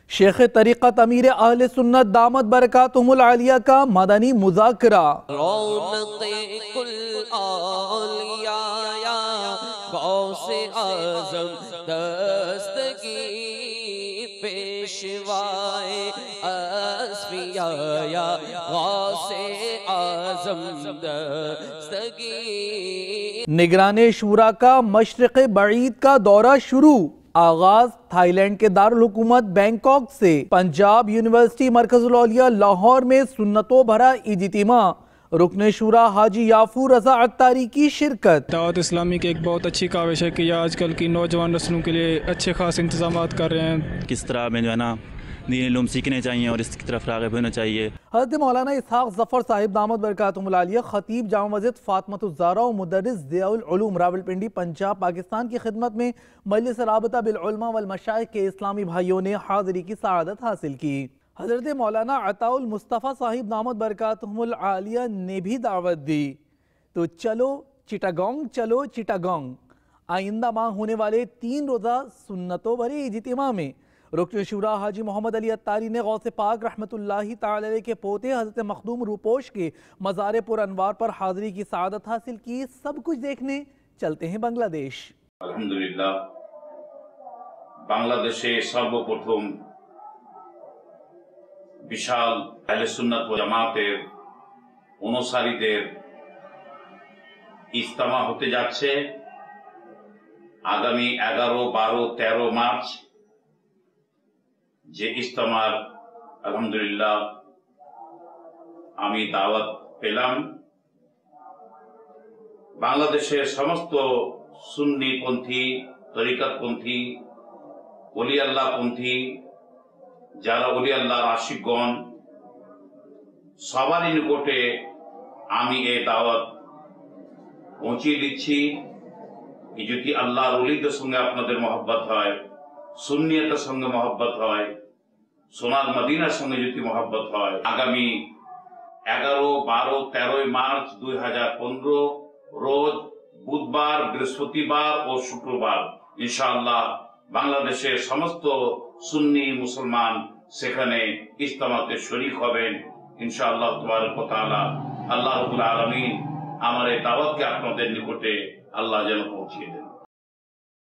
شیخ طریقت امیر اہل سنت دامت برکاتہم العالیہ کا مدنی مذاکرہ۔ رونق کل اولیاء یا غوث اعظم دستگیر پیشوائے اصفیاء یا غوث اعظم دستگیر۔ نگران شورا کا مشرق بعید کا دورہ شروع۔ آغاز تھائی لینڈ کے دارالحکومت بینکاک سے۔ پنجاب یونیورسٹی مرکز الاولیاء لاہور میں سنتوں بھرا اجتماع۔ رکن شورا حاجی یافور رضا عطاری کی شرکت۔ دعوت اسلامی کی ایک بہت اچھی کاوش ہے کہ یہ آج کل کی نوجوان نسلوں کے لیے اچھے خاص انتظامات کر رہے ہیں۔ کس طرح میں جو ہے نا دین علوم سیکھنے چاہیے اور اس کی طرف راغب ہونا چاہیے۔ حضرت مولانا اسحاق ظفر صاحب دامت برکاتہم العالیہ خطیب جامع مسجد فاطمۃ الزہرا و مدرس ضیاء العلوم راولپنڈی پنجاب پاکستان کی خدمت میں مجلس رابطہ بالعلماء والمشائخ کے اسلامی بھائیوں نے حاضری کی سعادت حاصل کی۔ حضرت مولانا عطاء المصطفیٰ صاحب دامت برکاتہم العالیہ نے بھی دعوت دی۔ تو چلو چٹاگانگ، چلو چٹاگانگ۔ آئندہ ماہ ہونے والے 3 روزہ سنتوں بھرے اجتماع میں رکن شورا حاجی محمد علی عطاری نے غوث پاک رحمت اللہ تعالی علیہ کے پوتے حضرت مخدوم روپوش کے مزار پر انوار پر حاضری کی سعادت حاصل کی۔ سب کچھ دیکھنے چلتے ہیں بنگلہ دیش۔ আলহামদুলিল্লাহ, বাংলাদেশে সর্বপ্রথম বিশাল আহলে সুন্নাত ওয়াল জামাতের অনুসারীদের ইজতেমা হতে যাচ্ছে আগামী 11, 12, 13 মার্চ। যে ইজতেমার আলহামদুলিল্লাহ আমি দাওয়াত পেলাম। বাংলাদেশের সমস্ত সুন্নি পন্থী, তরিকত পন্থী, ওলি আল্লাহ পন্থী, যারা ওলি আল্লাহর আশিকগণ সবারই নিকটে আমি এই দাওয়াত পৌঁছিয়ে দিচ্ছি। যদি আল্লাহর ওলিদের সঙ্গে আপনাদের মহব্বত হয়, সুন্নিয়তের সঙ্গে মহব্বত হয়, সোনার মদিনার সঙ্গে যদি মহব্বত হয়, আগামী 11, 12, 13 মার্চ 2015 রোজ বুধবার, বৃহস্পতিবার ও শুক্রবার ইনশাআল্লাহ বাংলাদেশের সমস্ত সুন্নি মুসলমান সেখানে ইজতেমাতে শরীক হবেন ইনশাআল্লাহ তাবারক ওয়া তাআলা। আল্লাহ রাব্বুল আলামিন আমার এই দাওয়াতকে আপনাদের নিকটে আল্লাহ যেন পৌঁছিয়ে দেন।